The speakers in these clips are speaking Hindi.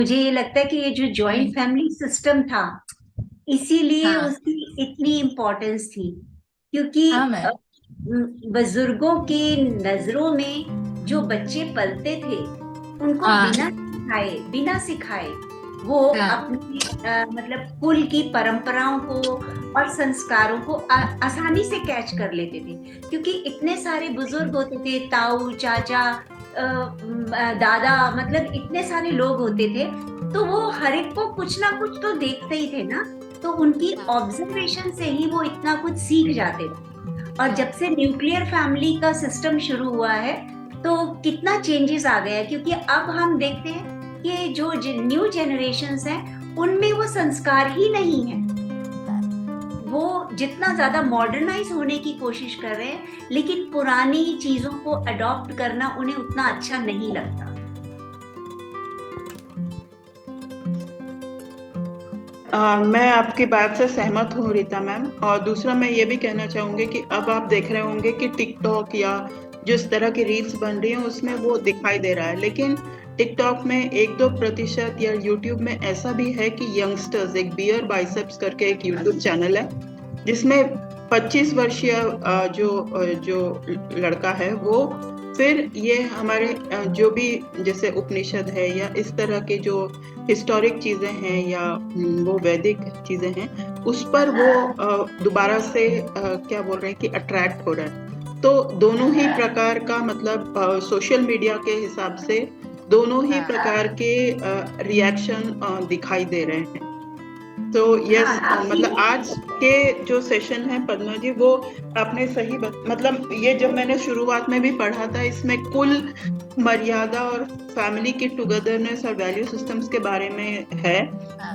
मुझे ये लगता है कि ये जो जॉइंट हम्म। फैमिली सिस्टम था, इसीलिए हाँ उसकी इतनी इम्पोर्टेंस थी। क्योंकि हाँ मैम। बुजुर्गों की नजरों में जो बच्चे पलते थे, उनको हाँ बिना सिखाए वो हाँ अपने मतलब कुल की परंपराओं को और संस्कारों को आसानी से कैच कर लेते थे। क्योंकि इतने सारे बुजुर्ग होते थे, ताऊ चाचा दादा, मतलब इतने सारे लोग होते थे। तो वो हर एक को कुछ ना कुछ तो देखते ही थे ना। तो उनकी हाँ ऑब्जर्वेशन से ही वो इतना कुछ सीख जाते थे। और जब हाँ से न्यूक्लियर फैमिली का सिस्टम शुरू हुआ है, तो कितना चेंजेस आ गया है। क्योंकि अब हम देखते हैं कि जो न्यू जनरेशन्स हैं, उनमें वो संस्कार ही नहीं है। वो जितना ज्यादा मॉडर्नाइज होने की कोशिश कर रहे हैं, लेकिन पुरानी चीजों को अडॉप्ट करना उन्हें उतना अच्छा नहीं लगता। मैं आपकी बात से सहमत हूँ रीता मैम। और दूसरा मैं ये भी कहना चाहूंगी कि अब आप देख रहे होंगे कि टिकटॉक या जिस तरह की रील्स बन रही हैं उसमें वो दिखाई दे रहा है, लेकिन टिकटॉक में 1-2% या यूट्यूब में ऐसा भी है कि यंगस्टर्स, एक बियर बाइसेप्स करके एक यूट्यूब चैनल है जिसमें 25 वर्षीय जो लड़का है वो फिर ये हमारे जो भी जैसे उपनिषद है या इस तरह के जो हिस्टोरिक चीजें हैं या वो वैदिक चीजें हैं उस पर वो दोबारा से क्या बोल रहे हैं कि अट्रैक्ट हो रहा है। तो दोनों ही प्रकार का मतलब सोशल मीडिया के हिसाब से दोनों ही हाँ प्रकार के रिएक्शन दिखाई दे रहे हैं। तो यस, हाँ आपकी मतलब आज के जो सेशन है पद्मा जी वो आपने सही मतलब ये जब मैंने शुरुआत में भी पढ़ा था इसमें कुल मर्यादा और फैमिली की टुगेदरनेस और वैल्यू सिस्टम्स के बारे में है।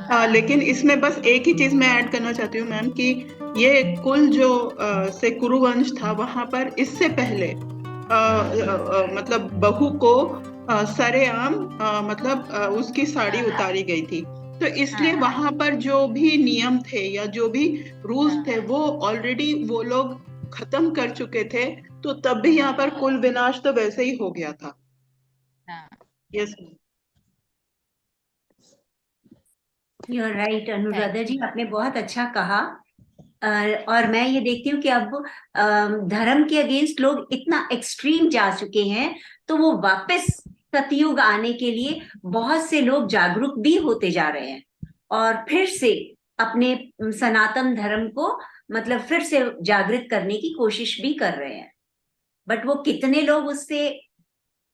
हाँ लेकिन इसमें बस एक ही चीज मैं ऐड करना चाहती हूँ मैम कि ये कुल जो से कुरुवंश था वहां पर इससे पहले मतलब बहू को सरेआम मतलब उसकी साड़ी हाँ उतारी गई थी। तो इसलिए हाँ वहां पर जो भी नियम थे या जो भी रूल्स हाँ थे वो ऑलरेडी वो लोग खत्म कर चुके थे। तो तब भी यहाँ पर कुल विनाश तो वैसे ही हो गया था। हाँ। Yes. You are right Anuradha thank ji, you. आपने बहुत अच्छा कहा। अ, और मैं ये देखती हूँ कि अब धर्म के अगेंस्ट लोग इतना एक्सट्रीम जा चुके हैं। तो वो वापस सतयुग आने के लिए बहुत से लोग जागरूक भी होते जा रहे हैं, और फिर से अपने सनातन धर्म को मतलब फिर से जागृत करने की कोशिश भी कर रहे हैं। बट वो कितने लोग उससे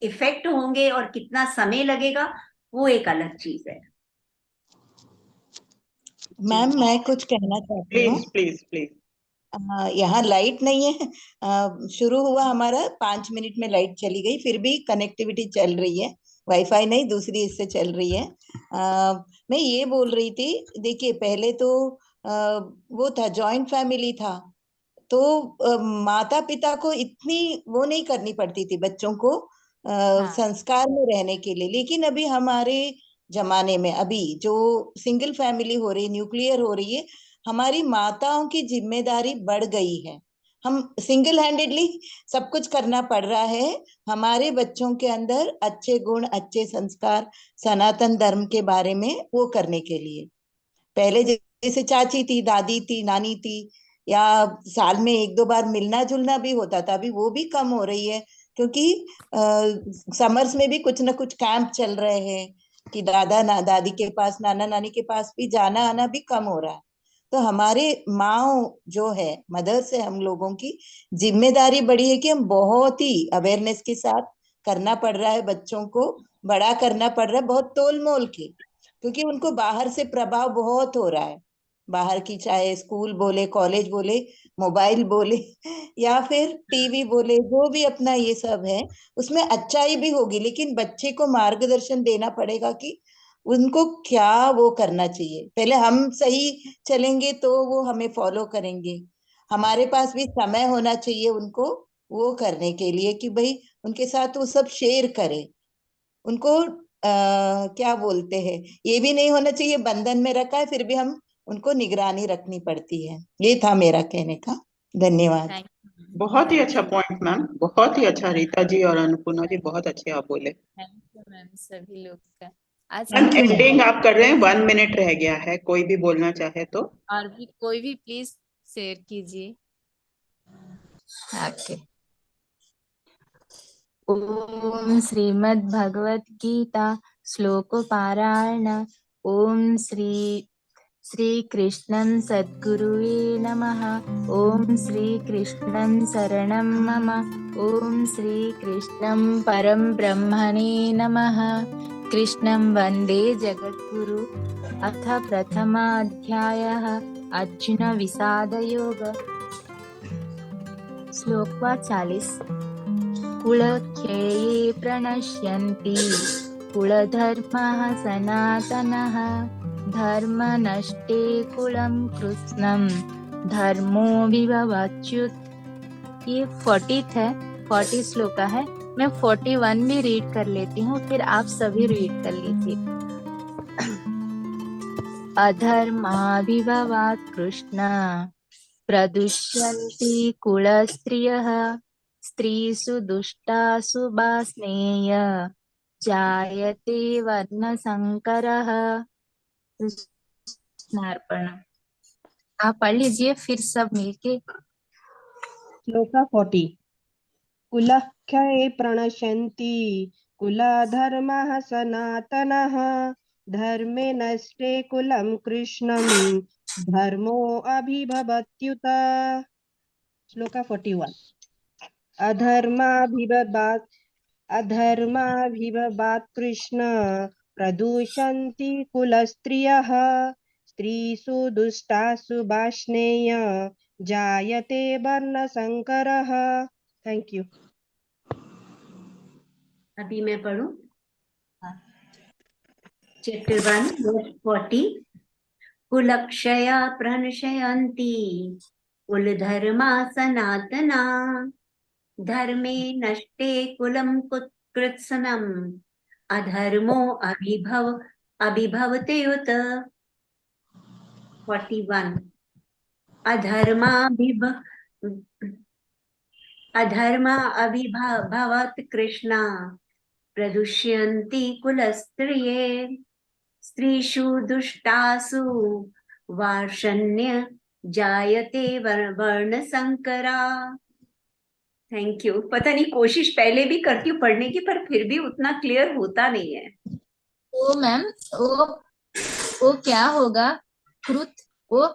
इफेक्ट होंगे और कितना समय लगेगा, वो एक अलग चीज है। जी। मैम मैं कुछ कहना चाहती हूँ। Please please please. यहाँ लाइट नहीं है। शुरू हुआ हमारा 5 मिनट में लाइट चली गई, फिर भी कनेक्टिविटी चल रही है। वाईफाई नहीं, दूसरी इससे चल रही है। मैं ये बोल रही थी, देखिए पहले तो वो था जॉइंट फैमिली था, तो माता पिता को इतनी वो नहीं करनी पड़ती थी बच्चों को हाँ संस्कार में रहने के लिए। लेकिन अभी हमारे जमाने में अभी जो सिंगल फैमिली हो रही, न्यूक्लियर हो रही है, हमारी माताओं की जिम्मेदारी बढ़ गई है। हम सिंगल हैंडेडली सब कुछ करना पड़ रहा है हमारे बच्चों के अंदर अच्छे गुण, अच्छे संस्कार, सनातन धर्म के बारे में वो करने के लिए। पहले जैसे चाची थी, दादी थी, नानी थी, या साल में 1-2 बार मिलना जुलना भी होता था, अभी वो भी कम हो रही है। क्योंकि समर्स में भी कुछ ना कुछ कैंप चल रहे हैं कि दादा ना दादी के पास, नाना नानी के पास भी जाना आना भी कम हो रहा है। तो हमारे माँ जो है, मदर्स है, हम लोगों की जिम्मेदारी बड़ी है कि हम बहुत ही अवेयरनेस के साथ करना पड़ रहा है, बच्चों को बड़ा करना पड़ रहा है बहुत तोल मोल के। क्योंकि उनको बाहर से प्रभाव बहुत हो रहा है, बाहर की चाहे स्कूल बोले, कॉलेज बोले, मोबाइल बोले या फिर टीवी बोले, जो भी अपना ये सब है, उसमें अच्छाई भी होगी, लेकिन बच्चे को मार्गदर्शन देना पड़ेगा कि उनको क्या वो करना चाहिए। पहले हम सही चलेंगे तो वो हमें फॉलो करेंगे। हमारे पास भी समय होना चाहिए उनको वो करने के लिए कि भाई उनके साथ वो सब शेयर करें। उनको क्या बोलते हैं, ये भी नहीं होना चाहिए बंधन में रखा है फिर भी हम उनको निगरानी रखनी पड़ती है। ये था मेरा कहने का। धन्यवाद। Thank you. बहुत ही थैंक अच्छा यू। पॉइंट मैम, बहुत ही अच्छा रीता जी और अन्नपूर्णा जी, बहुत अच्छे आप बोले। थैंक यू मैम सभी लोग का। आज मैम Thank you, एंडिंग आप कर रहे हैं, 1 मिनट रह गया है, कोई भी बोलना चाहे तो। और भी कोई भी प्लीज शेयर कीजिए। ओके। ओम श्रीमद् भगवत गीता श्लोक पारायण। ओम श्री कृष्णं सद्गुरुवे नमः। ओम श्री कृष्णं शरणं मम। ओम श्री कृष्णं परम ब्रह्मणे नमः। कृष्णं वन्दे जगद्गुरु। अथ प्रथमाध्यायः अर्जुन विषाद योग। श्लोक 40। कुलक्षये प्रणश्यन्ति कुलधर्मः सनातनः। धर्मनष्टे कुलं कृत्स्नं धर्मो विभवत्युत। ये 40th है, 40 श्लोका है। मैं 41 भी रीड कर लेती हूँ, फिर आप सभी रीड कर लीजिए। अधर्माभिभवात् कृष्ण प्रदुष्यन्ति कुलस्त्रियः। स्त्रीषु दुष्टासु वार्ष्णेय जायते वर्णसंकरः। कृष्णार्पणम्। आप पढ़ लीजिए फिर सब मिलके। श्लोका 40। कुलक्षये प्रणश्यन्ति कुलधर्मः सनातनः। धर्मे नष्टे कुलं कृष्णं धर्मो अभिभवत्युत। श्लोका 41। अधर्माभिभवात् कृष्ण प्रदूषन्ति कुलस्त्रियः। स्त्रीषु दुष्टासु वार्ष्णेय जायते वर्णसंकरः। Thank you. अभी मैं पढ़ूं। Chapter 1 verse 40। कुलक्षया प्रणशयन्ति कुलधर्मा सनातना। धर्मे नष्टे कुलं कृत्स्नम् अधर्मो अभिभवते युत। 41। अधर्मा अभिभवत् कृष्णा प्रदुष्यन्ति कुलस्त्रिये। स्त्रीषु दुष्टासु वार्ष्ण्य जायते वर्णसंकरा। Thank you. पता नहीं, कोशिश पहले भी करती हूँ पढ़ने की, पर फिर भी उतना क्लियर होता नहीं है। ओ मैम, वो क्या होगा? वो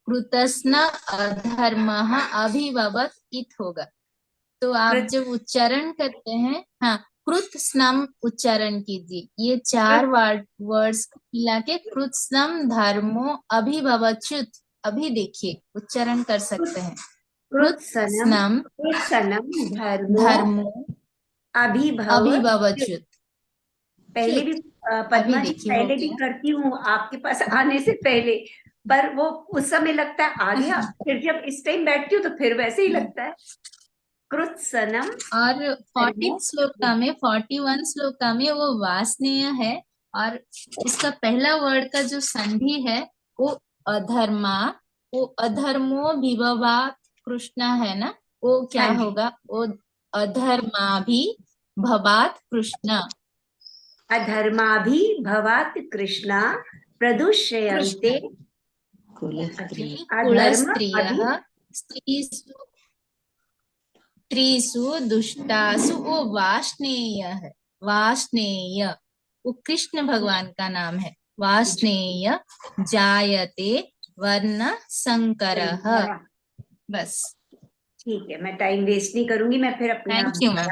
कृतस्न अधर्मः अभिभवत् इत होगा। तो आप जब उच्चारण करते हैं, हाँ, कृत्स्नम उच्चारण कीजिए। ये 4 वर्ड्स मिला के कृत्स्नम धर्मो अभिभवच्युत। अभी देखिए उच्चारण कर सकते हैं। कृत्स्नम धर्मो अभिभवच्युत। पहले भी पद्मा जी पहले भी करती हूँ आपके पास आने से पहले, पर वो उस समय लगता है आ गया, फिर जब इस टाइम बैठती हूँ तो फिर वैसे ही लगता है। कृत्सनम। और 40 श्लोका में 41 श्लोका में वो वासनीय है, और इसका पहला वर्ड का जो संधि है वो अधर्मा, वो अधर्मो विभवा कृष्ण है ना, वो क्या होगा? वो अधर्माभि भवात कृष्ण। अधर्माभि भवात कृष्ण प्रदुष्यन्ते कुलस्त्रियः। स्त्रीषु दुष्टासु, वो वार्ष्णेय है। वार्ष्णेय वो कृष्ण भगवान का नाम है। वार्ष्णेय जायते वर्ण संकरः। बस ठीक है, मैं टाइम वेस्ट नहीं करूंगी, मैं फिर अपने आप। Thank you ma'am.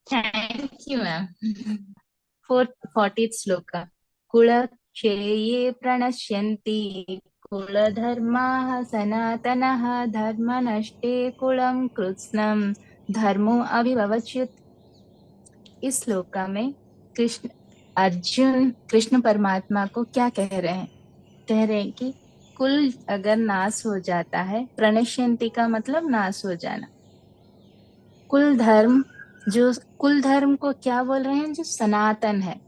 Thank you ma'am. 40th श्लोक। कुलक्षये प्रणश्यन्ति कुलधर्माः सनातनः। धर्मनष्टे कुलं कृत्स्नं धर्मो अभिभवच्युत। इस श्लोक में अर्जुन कृष्ण परमात्मा को क्या कह रहे हैं? कह रहे हैं कि कुल अगर नाश हो जाता है, प्रणश्यन्ति का मतलब नाश हो जाना। कुल धर्म को क्या बोल रहे हैं? जो सनातन है,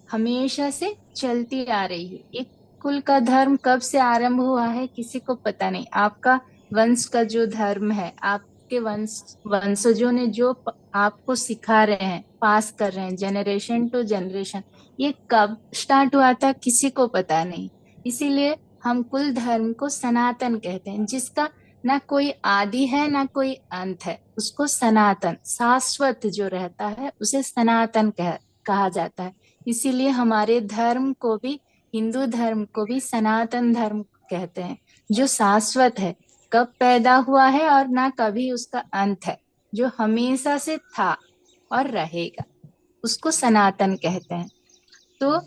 हमेशा से चलती आ रही है। एक कुल का धर्म कब से आरंभ हुआ है किसी को पता नहीं। आपका वंश का जो धर्म है, आपके वंशजों ने जो आपको सिखा रहे हैं, पास कर रहे हैं जनरेशन टू जनरेशन, ये कब स्टार्ट हुआ था किसी को पता नहीं। इसीलिए हम कुल धर्म को सनातन कहते हैं, जिसका ना कोई आदि है ना कोई अंत है। उसको सनातन, शाश्वत जो रहता है उसे सनातन कहा जाता है। इसीलिए हमारे धर्म को भी, हिंदू धर्म को भी सनातन धर्म कहते हैं, जो शाश्वत है, कब पैदा हुआ है और ना कभी उसका अंत है, जो हमेशा से था और रहेगा, उसको सनातन कहते हैं। तो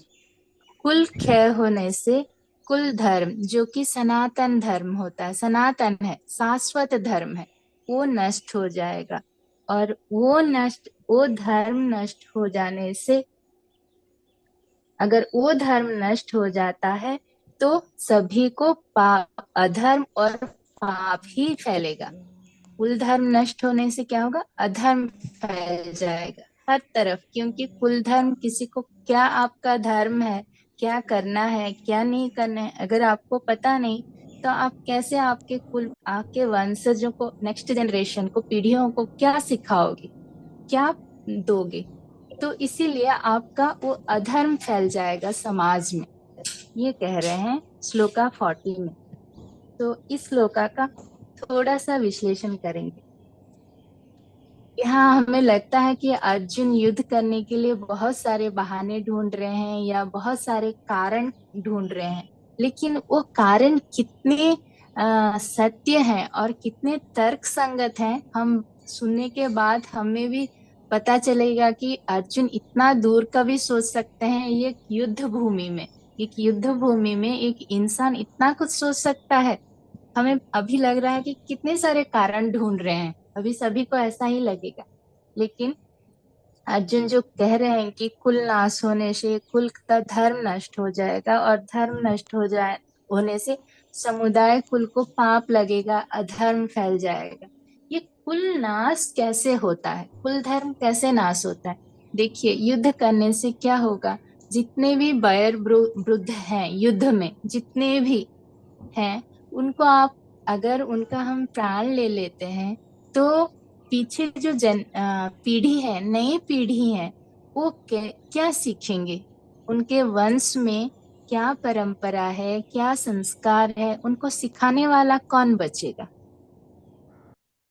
कुल क्षय होने से कुल धर्म, जो कि सनातन धर्म होता है, सनातन है, शाश्वत धर्म है, वो नष्ट हो जाएगा। और वो धर्म नष्ट हो जाने से, अगर वो धर्म नष्ट हो जाता है तो सभी को पाप, अधर्म और पाप ही फैलेगा। कुल धर्म नष्ट होने से क्या होगा? अधर्म फैल जाएगा हर तरफ, क्योंकि कुल धर्म, किसी को क्या आपका धर्म है, क्या करना है क्या नहीं करना है, अगर आपको पता नहीं तो आप कैसे आपके कुल, आपके वंशजों को, नेक्स्ट जनरेशन को, पीढ़ियों को क्या सिखाओगे, क्या दोगे? तो इसीलिए आपका वो अधर्म फैल जाएगा समाज में, ये कह रहे हैं श्लोका 40 में। तो इस श्लोका का थोड़ा सा विश्लेषण करेंगे। यहाँ हमें लगता है कि अर्जुन युद्ध करने के लिए बहुत सारे बहाने ढूंढ रहे हैं या बहुत सारे कारण ढूंढ रहे हैं, लेकिन वो कारण कितने सत्य हैं और कितने तर्क संगत हैं, हम सुनने के बाद हमें भी पता चलेगा कि अर्जुन इतना दूर का भी सोच सकते हैं। ये युद्ध भूमि में, एक युद्ध भूमि में एक इंसान इतना कुछ सोच सकता है। हमें अभी लग रहा है कि कितने सारे कारण ढूंढ रहे हैं, अभी सभी को ऐसा ही लगेगा, लेकिन अर्जुन जो कह रहे हैं कि कुल नाश होने से कुल का धर्म नष्ट हो जाएगा, और धर्म नष्ट हो जाए होने से समुदाय कुल को पाप लगेगा, अधर्म फैल जाएगा। ये कुल नाश कैसे होता है, कुल धर्म कैसे नाश होता है? देखिए, युद्ध करने से क्या होगा, जितने भी वैर वृद्ध हैं युद्ध में, जितने भी हैं, उनको आप, अगर उनका हम प्राण ले लेते हैं तो पीछे जो पीढ़ी है, नई पीढ़ी है, वो क्या सीखेंगे? उनके वंश में क्या परंपरा है, क्या संस्कार है, उनको सिखाने वाला कौन बचेगा?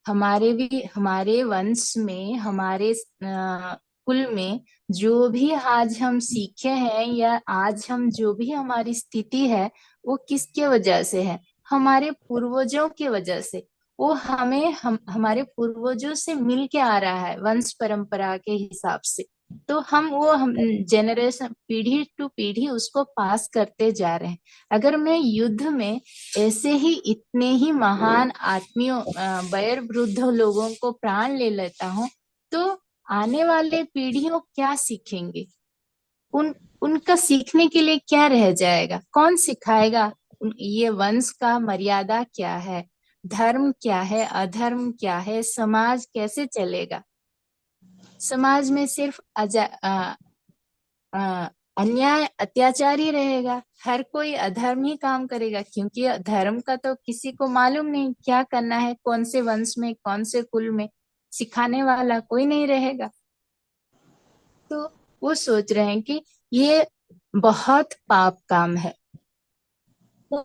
हमारे वंश में, हमारे कुल में जो भी आज हम सीखे हैं, या आज हम जो भी हमारी स्थिति है, वो किसके वजह से है? हमारे पूर्वजों की वजह से। वो हमारे पूर्वजों से मिल के आ रहा है, वंश परंपरा के हिसाब से। तो हम जनरेशन, पीढ़ी टू पीढ़ी उसको पास करते जा रहे हैं। अगर मैं युद्ध में ऐसे ही इतने ही महान आत्मियों, वयोवृद्ध वृद्ध लोगों को प्राण ले लेता हूँ, तो आने वाले पीढ़ियों क्या सीखेंगे? उनका सीखने के लिए क्या रह जाएगा? कौन सिखाएगा? ये वंश का मर्यादा क्या है, धर्म क्या है, अधर्म क्या है, समाज कैसे चलेगा? समाज में सिर्फ अ, अन्याय, अत्याचार ही रहेगा। हर कोई अधर्म ही काम करेगा, क्योंकि धर्म का तो किसी को मालूम नहीं क्या करना है, कौन से वंश में, कौन से कुल में, सिखाने वाला कोई नहीं रहेगा। तो वो सोच रहे हैं कि ये बहुत पाप काम है। तो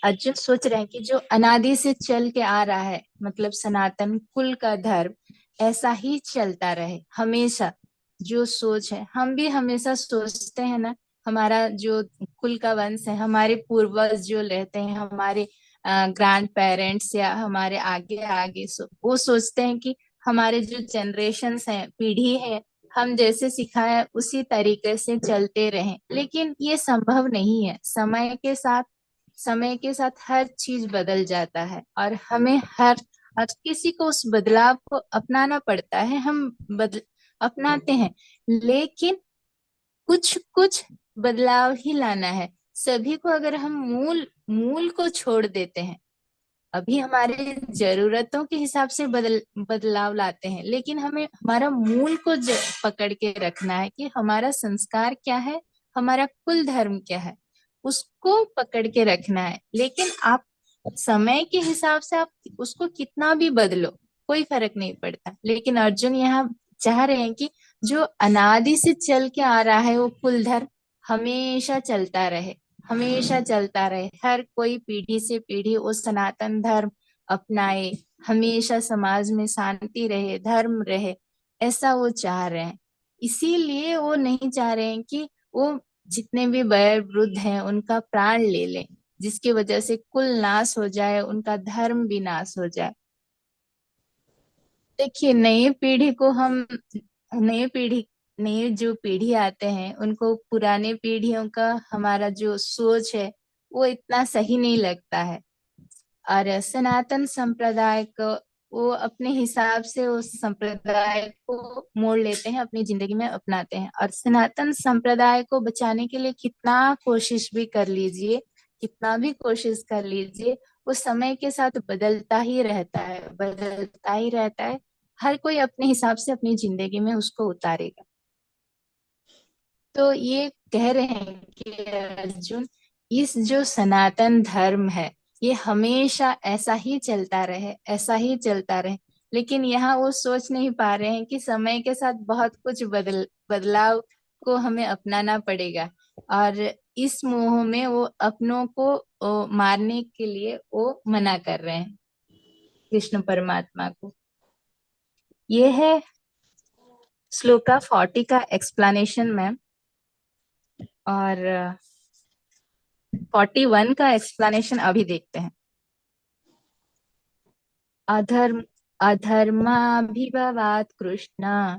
अर्जुन सोच रहे हैं कि जो अनादि से चल के आ रहा है, मतलब सनातन कुल का धर्म, ऐसा ही चलता रहे हमेशा। जो सोच है, हम भी हमेशा सोचते हैं ना, हमारा जो कुल का वंश है, हमारे पूर्वज जो रहते हैं, हमारे ग्रैंड पेरेंट्स या हमारे आगे आगे, वो सोचते हैं कि हमारे जो जनरेशन्स हैं, पीढ़ी है, हम जैसे सिखाए उसी तरीके से चलते रहें। लेकिन ये संभव नहीं है। समय के साथ हर चीज बदल जाता है, और हमें हर किसी को उस बदलाव को अपनाना पड़ता है। हम अपनाते हैं, लेकिन कुछ कुछ बदलाव ही लाना है। सभी को अगर हम मूल मूल को छोड़ देते हैं, अभी हमारे जरूरतों के हिसाब से बदलाव लाते हैं, लेकिन हमें हमारा मूल को पकड़ के रखना है कि हमारा संस्कार क्या है, हमारा कुल धर्म क्या है, उसको पकड़ के रखना है। लेकिन आप समय के हिसाब से आप उसको कितना भी बदलो, कोई फर्क नहीं पड़ता। लेकिन अर्जुन यहाँ चाह रहे हैं कि जो अनादि से चल के आ रहा है वो कुल धर्म हमेशा चलता रहे, हमेशा चलता रहे। हर कोई पीढ़ी से पीढ़ी वो सनातन धर्म अपनाए, हमेशा समाज में शांति रहे, धर्म रहे, ऐसा वो चाह रहे हैं। इसीलिए वो नहीं चाह रहे हैं कि वो जितने भी वयोवृद्ध वृद्ध हैं उनका प्राण ले लें, जिसकी वजह से कुल नाश हो जाए, उनका धर्म भी नाश हो जाए। देखिए, नई पीढ़ी नई जो पीढ़ी आते हैं उनको पुराने पीढ़ियों का हमारा जो सोच है वो इतना सही नहीं लगता है। और सनातन संप्रदाय को वो अपने हिसाब से उस संप्रदाय को मोड़ लेते हैं, अपनी जिंदगी में अपनाते हैं। और सनातन संप्रदाय को बचाने के लिए कितना कोशिश भी कर लीजिए, कितना भी कोशिश कर लीजिए, वो समय के साथ बदलता ही रहता है, बदलता ही रहता है। हर कोई अपने हिसाब से अपनी जिंदगी में उसको उतारेगा। तो ये कह रहे हैं कि अर्जुन, इस जो सनातन धर्म है ये हमेशा ऐसा ही चलता रहे, ऐसा ही चलता रहे। लेकिन यहाँ वो सोच नहीं पा रहे हैं कि समय के साथ बहुत कुछ बदलाव को हमें अपनाना पड़ेगा। और इस मोह में वो अपनों को मारने के लिए वो मना कर रहे हैं कृष्ण परमात्मा को। ये है श्लोका 40 का एक्सप्लेनेशन मैम। और 41 का एक्सप्लेनेशन अभी देखते हैं। अधर्म अधर्माभिभवात् कृष्ण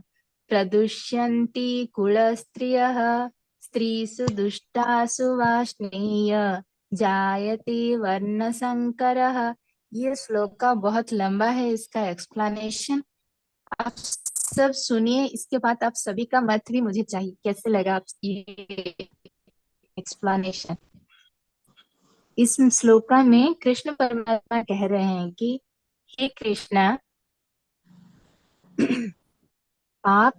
प्रदुष्यन्ति कुलस्त्रियः स्त्रीषु दुष्टासु वार्ष्णेय जायते वर्णसंकरः। ये श्लोका बहुत लंबा है, इसका एक्सप्लेनेशन आप सब सुनिए। इसके बाद आप सभी का मत भी मुझे चाहिए, कैसे लगा आप ये एक्सप्लेनेशन। इस श्लोका में कृष्ण परमात्मा कह रहे हैं कि हे कृष्णा, पाप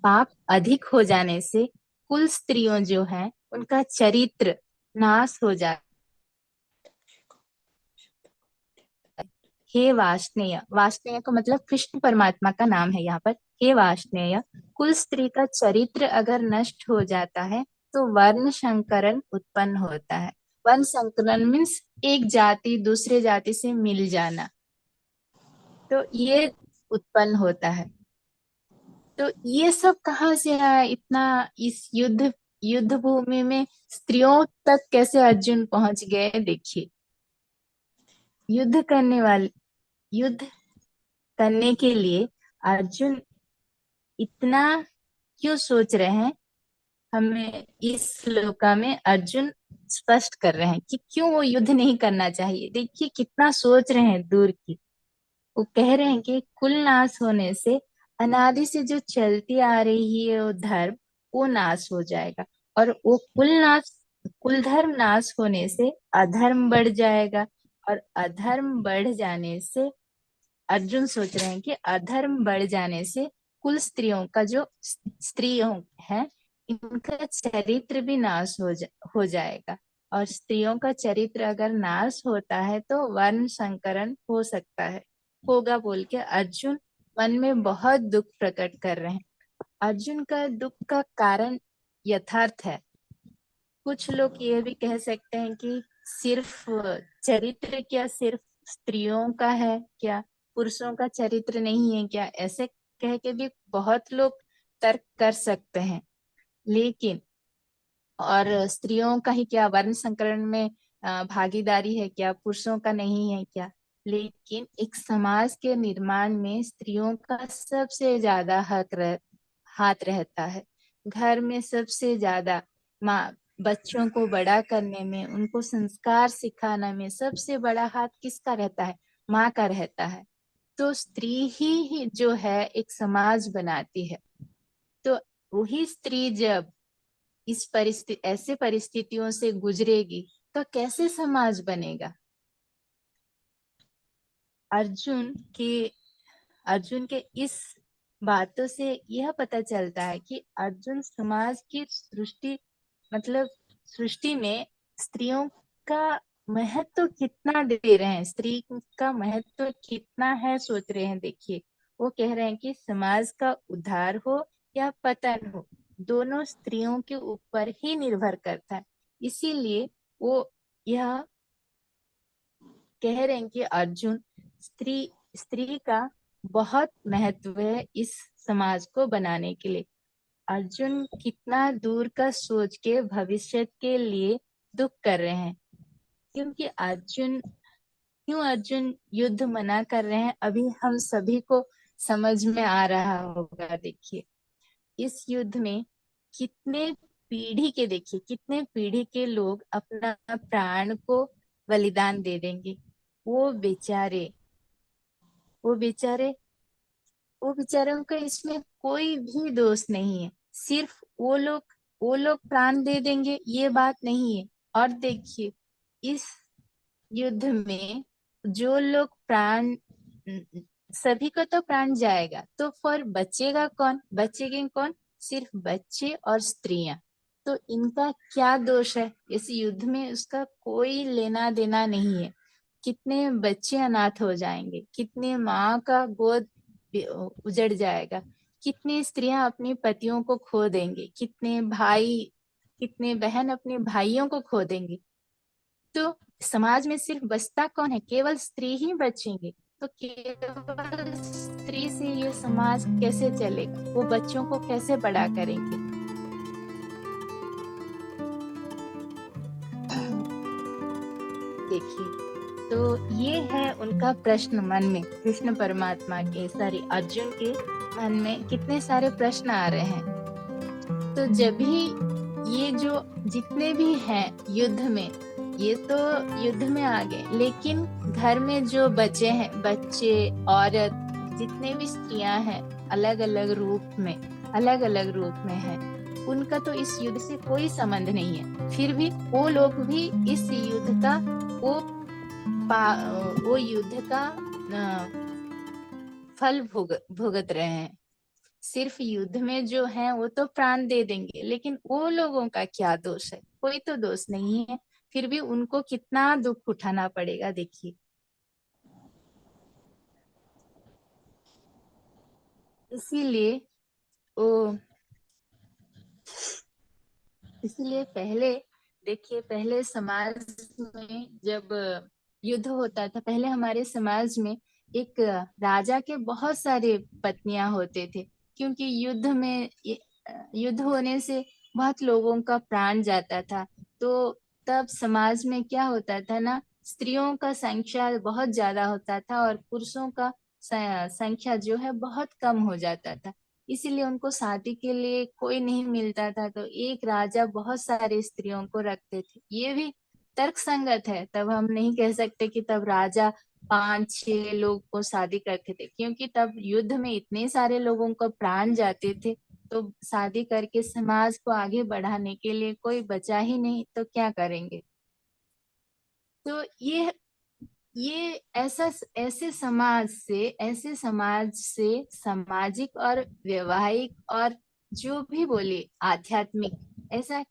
पाप अधिक हो जाने से कुल स्त्रियों जो हैं उनका चरित्र नाश हो जाता है। हे वाष्णेय, वाष्णेय का मतलब कृष्ण परमात्मा का नाम है यहाँ पर। हे वाष्णेय, कुल स्त्री का चरित्र अगर नष्ट हो जाता है तो वर्ण संकरण उत्पन्न होता है। वर्ण संकरण मीन्स एक जाति दूसरे जाति से मिल जाना, तो ये उत्पन्न होता है। तो ये सब कहाँ से आया? इतना इस युद्ध भूमि में स्त्रियों तक कैसे अर्जुन पहुंच गए? देखिए, युद्ध करने के लिए अर्जुन इतना क्यों सोच रहे हैं, हमें इस श्लोका में अर्जुन स्पष्ट कर रहे हैं कि क्यों वो युद्ध नहीं करना चाहिए। देखिए कितना सोच रहे हैं दूर की। वो कह रहे हैं कि कुल नाश होने से अनादि से जो चलती आ रही है वो धर्म, वो नाश हो जाएगा। और वो कुल धर्म नाश होने से अधर्म बढ़ जाएगा। और अधर्म बढ़ जाने से अर्जुन सोच रहे हैं कि अधर्म बढ़ जाने से कुल स्त्रियों का जो स्त्रियों है इनका चरित्र भी नाश हो जाएगा। और स्त्रियों का चरित्र अगर नाश होता है तो वर्ण संकरण हो सकता है, होगा बोल के अर्जुन मन में बहुत दुख प्रकट कर रहे हैं। अर्जुन का दुख का कारण यथार्थ है। कुछ लोग ये भी कह सकते हैं कि सिर्फ चरित्र क्या सिर्फ स्त्रियों का है क्या, पुरुषों का चरित्र नहीं है क्या, ऐसे कह के भी बहुत लोग तर्क कर सकते हैं। लेकिन और स्त्रियों का ही क्या वर्ण संकरण में भागीदारी है क्या, पुरुषों का नहीं है क्या? लेकिन एक समाज के निर्माण में स्त्रियों का सबसे ज्यादा हाथ रहता है। घर में सबसे ज्यादा माँ बच्चों को बड़ा करने में, उनको संस्कार सिखाने में सबसे बड़ा हाथ किसका रहता है? माँ का रहता है। तो स्त्री ही जो है एक समाज बनाती है। तो वही स्त्री जब ऐसे परिस्थितियों से गुजरेगी तो कैसे समाज बनेगा? अर्जुन के अर्जुन के इस बातों से यह पता चलता है कि अर्जुन समाज की मतलब सृष्टि में स्त्रियों का महत्व कितना दे रहे हैं, स्त्री का महत्व कितना है सोच रहे हैं। देखिए, वो कह रहे हैं कि समाज का उद्धार हो या पतन हो, दोनों स्त्रियों के ऊपर ही निर्भर करता है। इसीलिए वो यह कह रहे हैं कि अर्जुन, स्त्री स्त्री का बहुत महत्व है इस समाज को बनाने के लिए। अर्जुन कितना दूर का सोच के भविष्य के लिए दुख कर रहे हैं, क्योंकि क्यों अर्जुन युद्ध मना कर रहे हैं, अभी हम सभी को समझ में आ रहा होगा। देखिए, इस युद्ध में कितने पीढ़ी के लोग अपना प्राण को बलिदान दे देंगे। वो बेचारे वो बेचारे वो बेचारों का इसमें कोई भी दोष नहीं है। सिर्फ वो लोग प्राण दे देंगे, ये बात नहीं है। और देखिए, इस युद्ध में जो लोग प्राण, सभी को तो प्राण जाएगा, तो फिर बचेंगे कौन? सिर्फ बच्चे और स्त्रियां। तो इनका क्या दोष है? इस युद्ध में उसका कोई लेना देना नहीं है। कितने बच्चे अनाथ हो जाएंगे, कितने माँ का गोद उजड़ जाएगा, कितनी स्त्रियां अपने पतियों को खो देंगे, कितने बहन अपने भाइयों को खो देंगे। तो समाज में सिर्फ बचता कौन है? केवल स्त्री ही बचेंगे। तो केवल स्त्री से ये समाज कैसे चलेगा? वो बच्चों को कैसे बड़ा करेंगे? देखिए, तो ये है उनका प्रश्न मन में, कृष्ण परमात्मा के, अर्जुन के मन में कितने सारे प्रश्न आ रहे हैं। तो जब भी ये जो जितने भी हैं युद्ध में, ये तो युद्ध में आ गए, लेकिन घर में जो बचे हैं, बच्चे, औरत, जितने भी स्त्रियां हैं, अलग अलग रूप में हैं, उनका तो इस युद्ध से कोई संबंध नहीं है। फिर भी वो लोग भी इस युद्ध का वो युद्ध का फल भुगत रहे हैं। सिर्फ युद्ध में जो है वो तो प्राण दे देंगे, लेकिन वो लोगों का क्या दोष है? कोई तो दोष नहीं है। फिर भी उनको कितना दुख उठाना पड़ेगा, देखिए। इसीलिए वो इसीलिए पहले समाज में जब युद्ध होता था, पहले हमारे समाज में एक राजा के बहुत सारे पत्नियां होते थे, क्योंकि युद्ध होने से बहुत लोगों का प्राण जाता था। तो तब समाज में क्या होता था ना, स्त्रियों का संख्या बहुत ज्यादा होता था और पुरुषों का संख्या जो है बहुत कम हो जाता था। इसीलिए उनको शादी के लिए कोई नहीं मिलता था, तो एक राजा बहुत सारे स्त्रियों को रखते थे। ये भी तर्क संगत है। तब हम नहीं कह सकते कि तब राजा 5-6 लोग को शादी करते थे, क्योंकि तब युद्ध में इतने सारे लोगों को प्राण जाते थे। तो शादी करके समाज को आगे बढ़ाने के लिए कोई बचा ही नहीं, तो क्या करेंगे? तो ये ऐसे समाज से सामाजिक और वैवाहिक और जो भी बोले आध्यात्मिक, ऐसा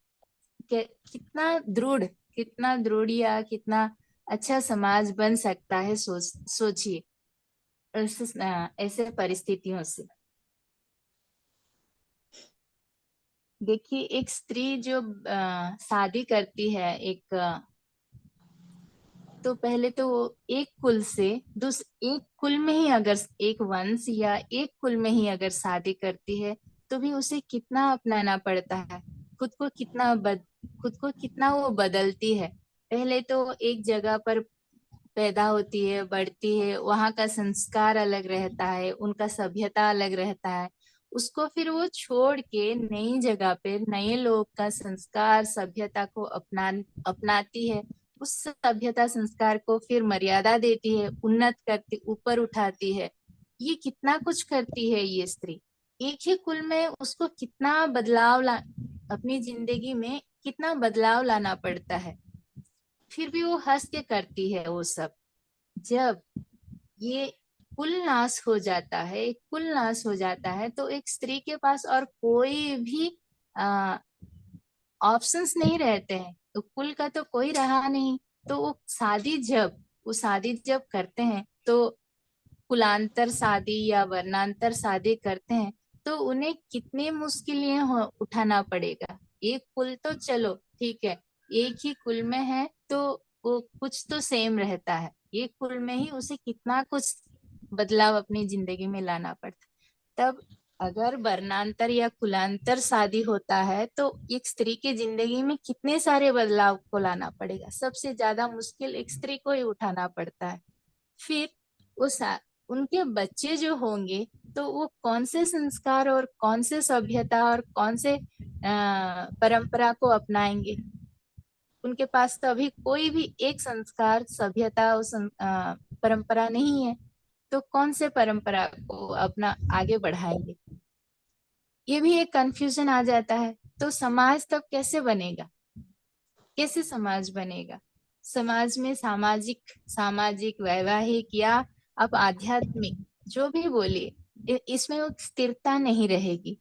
कितना दृढ़ या कितना अच्छा समाज बन सकता है, सोचिए ऐसे परिस्थितियों से। देखिए, एक स्त्री जो शादी करती है, तो पहले तो वो एक कुल से एक कुल में ही अगर एक वंश या एक कुल में ही अगर शादी करती है, तो भी उसे कितना अपनाना पड़ता है। खुद को कितना वो बदलती है। पहले तो एक जगह पर पैदा होती है, बढ़ती है, वहाँ का संस्कार अलग रहता है, उनका सभ्यता अलग रहता है। उसको फिर वो छोड़ के नई जगह पे नए लोग का संस्कार सभ्यता को अपनाती है। उस सभ्यता संस्कार को फिर मर्यादा देती है, उन्नत करती, ऊपर उठाती है। ये कितना कुछ करती है ये स्त्री। एक ही कुल में उसको कितना अपनी जिंदगी में कितना बदलाव लाना पड़ता है। फिर भी वो हंस के करती है वो सब। जब ये कुल नाश हो जाता है, तो एक स्त्री के पास और कोई भी ऑप्शंस नहीं रहते हैं। तो कुल का तो कोई रहा नहीं। तो वो शादी जब करते हैं, तो कुलांतर शादी या वर्णांतर शादी करते हैं तो उन्हें कितनी मुश्किलें उठाना पड़ेगा। एक कुल तो चलो ठीक है, एक ही कुल में है तो वो कुछ तो सेम रहता है, एक कुल में ही उसे कितना कुछ बदलाव अपनी जिंदगी में लाना पड़ता। तब अगर वर्णांतर या कुलांतर शादी होता है तो एक स्त्री की जिंदगी में कितने सारे बदलाव को लाना पड़ेगा। सबसे ज्यादा मुश्किल एक स्त्री को ही उठाना पड़ता है। फिर उस उनके बच्चे जो होंगे तो वो कौन से संस्कार और कौन से सभ्यता और कौन से परंपरा को अपनाएंगे। उनके पास तो अभी कोई भी एक संस्कार सभ्यता और परंपरा नहीं है, तो कौन से परंपरा को अपना आगे बढ़ाएंगे। ये भी एक कंफ्यूजन आ जाता है। तो समाज तब कैसे बनेगा, कैसे समाज बनेगा। समाज में सामाजिक वैवाहिक या अब आध्यात्मिक जो भी बोलिए, इसमें वो स्थिरता नहीं रहेगी।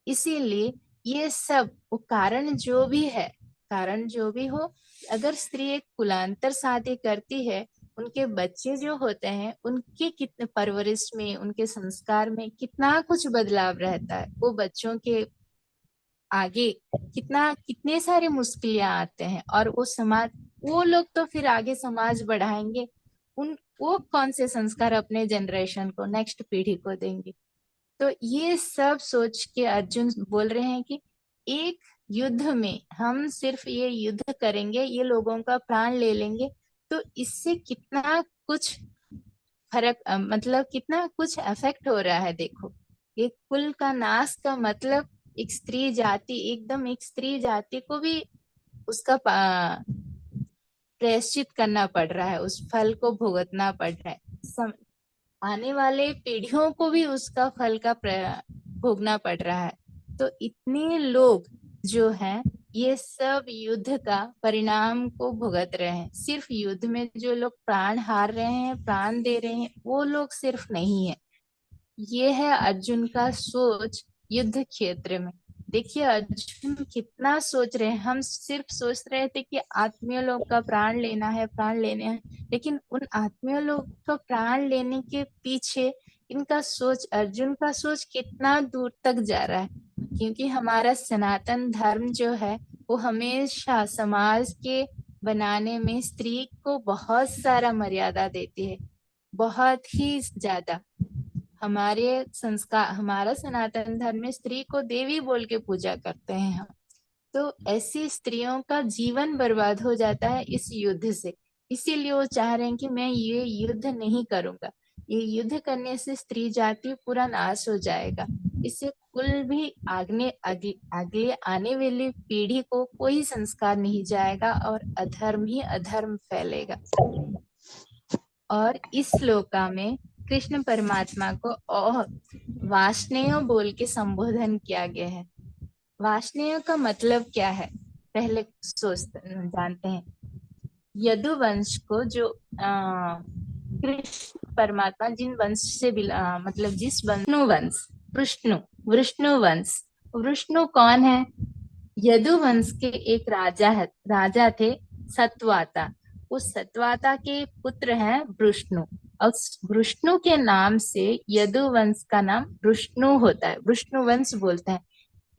इसीलिए ये सब वो कारण जो भी हो, अगर स्त्री एक कुलांतर शादी करती है, उनके बच्चे जो होते हैं उनके कितने परवरिश में, उनके संस्कार में कितना कुछ बदलाव रहता है। वो बच्चों के आगे कितने सारे मुश्किलें आते हैं, और वो लोग तो फिर आगे समाज बढ़ाएंगे। वो कौन से संस्कार अपने जनरेशन को, नेक्स्ट पीढ़ी को देंगे। तो ये सब सोच के अर्जुन बोल रहे हैं कि एक युद्ध में हम सिर्फ ये युद्ध करेंगे, ये लोगों का प्राण ले लेंगे, तो इससे कितना कुछ फर्क, मतलब कितना कुछ इफेक्ट हो रहा है। देखो, एक कुल का नाश का मतलब एक स्त्री जाति को भी उसका प्रायश्चित करना पड़ रहा है, उस फल को भुगतना पड़ रहा है। आने वाले पीढ़ियों को भी उसका फल का भोगना पड़ रहा है। तो इतने लोग जो हैं, ये सब युद्ध का परिणाम को भुगत रहे हैं। सिर्फ युद्ध में जो लोग प्राण हार रहे हैं, प्राण दे रहे हैं, वो लोग सिर्फ नहीं है। ये है अर्जुन का सोच युद्ध क्षेत्र में। देखिए अर्जुन कितना सोच रहे हैं। हम सिर्फ सोच रहे थे कि आत्मीय लोग का प्राण लेना है, लेकिन उन आत्मीय लोग का प्राण लेने के पीछे इनका सोच, अर्जुन का सोच कितना दूर तक जा रहा है। क्योंकि हमारा सनातन धर्म जो है वो हमेशा समाज के बनाने में स्त्री को बहुत सारा मर्यादा देती है, बहुत ही ज्यादा। हमारा सनातन धर्म में स्त्री को देवी बोल के पूजा करते हैं हम। तो ऐसी स्त्रियों का जीवन बर्बाद हो जाता है इस युद्ध से। इसीलिए वो चाह रहे हैं कि मैं ये युद्ध नहीं करूंगा। ये युद्ध करने से स्त्री जाति पूरा नाश हो जाएगा। इससे कुल भी आगे आने वाली पीढ़ी को कोई संस्कार नहीं जाएगा और अधर्म ही अधर्म फैलेगा। और इस श्लोका में कृष्ण परमात्मा को और वाष्णेय बोल के संबोधन किया गया है। वाष्णेय का मतलब क्या है, पहले जानते हैं। यदु वंश को जो कृष्ण परमात्मा जिन वंश से मतलब जिस वंश विष्णु वंश। विष्णु कौन है? यदु वंश के एक राजा थे सत्वाता। उस सत्वाता के पुत्र हैं वृष्णु, और वृष्णु के नाम से यदु वंश का नाम वृष्णु होता है, वृष्णु वंश बोलते हैं।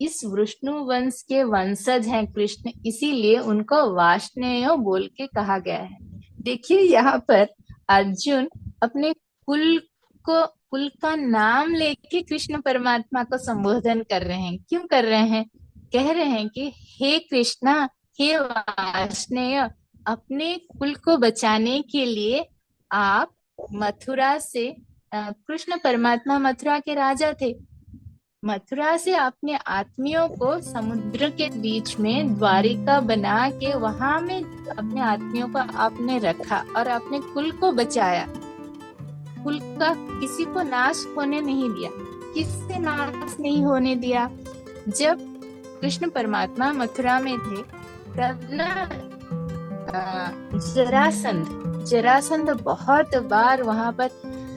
इस वृष्णु वंश के वंशज हैं कृष्ण, इसीलिए उनको वाष्णेय बोल के कहा गया है। देखिए यहाँ पर अर्जुन अपने कुल का नाम लेके कृष्ण परमात्मा को संबोधन कर रहे हैं। क्यों कर रहे हैं? कह रहे हैं कि हे कृष्णा, हे वाष्णेय, अपने कुल को बचाने के लिए आप मथुरा से, कृष्ण परमात्मा मथुरा के राजा थे, मथुरा से अपने आत्मियों को समुद्र के बीच में द्वारिका बना के वहां में अपने आत्मियों को आपने रखा और अपने कुल को बचाया। कुल का किसी को नाश होने नहीं दिया। किससे नाश नहीं होने दिया? जब कृष्ण परमात्मा मथुरा में थे तब ना जरासंध बहुत बार वहां पर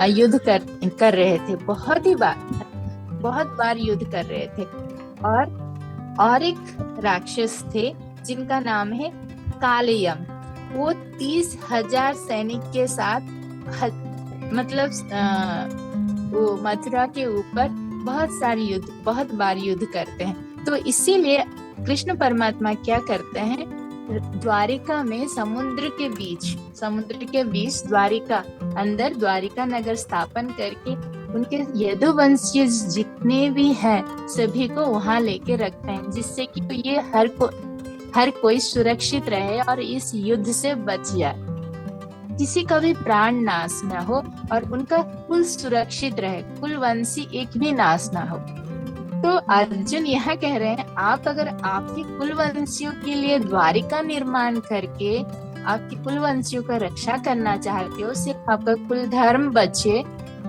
युद्ध कर रहे थे। बहुत बार युद्ध कर रहे थे। और एक राक्षस थे जिनका नाम है कालयम। वो 30,000 सैनिक के साथ मतलब वो मथुरा के ऊपर बहुत बार युद्ध करते हैं। तो इसीलिए कृष्ण परमात्मा क्या करते हैं, द्वारिका में समुद्र के बीच द्वारिका अंदर द्वारिका नगर स्थापन करके उनके यदुवंशीय जितने भी हैं सभी को वहां लेके रखते हैं, जिससे कि ये हर कोई सुरक्षित रहे और इस युद्ध से बच जाए, किसी का भी प्राण नाश ना हो और उनका कुल सुरक्षित रहे, कुल वंशी एक भी नाश ना हो। तो अर्जुन यह कह रहे हैं, आप अगर आपके कुल वंशियों के लिए द्वारिका निर्माण करके आपकी कुल वंशियों का रक्षा करना चाहते हो, सिर्फ आपका कुल धर्म बचे,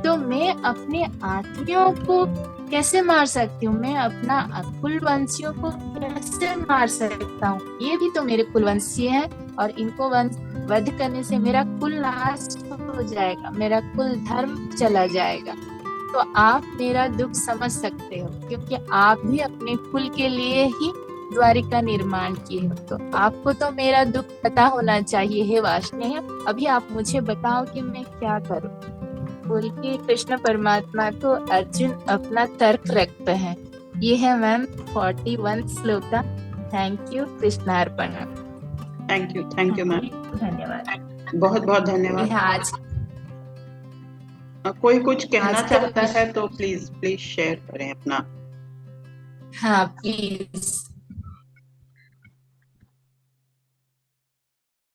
तो मैं अपने आत्मियों को कैसे मार सकती हूँ, मैं अपना कुल वंशियों को कैसे मार सकता हूँ, ये भी तो मेरे कुल वंशीय हैं और इनको वध करने से मेरा कुल नाश हो जाएगा, मेरा कुल धर्म चला जाएगा। तो आप मेरा दुख समझ सकते हो, क्योंकि आप भी अपने कुल के लिए ही द्वारिका निर्माण किए हो, तो आपको तो मेरा दुख पता होना चाहिए हे वाष्णेय। अभी आप मुझे बताओ कि मैं क्या करूं। बोल के कृष्ण परमात्मा को अर्जुन अपना तर्क रखते हैं। ये है मैम 41 श्लोका। थैंक यू, कृष्णार्पण। थैंक यू मैम, धन्यवाद, बहुत बहुत धन्यवाद। यह आज कोई कुछ कहना आज चाहता है तो प्लीज शेयर करें अपना। हाँ प्लीज।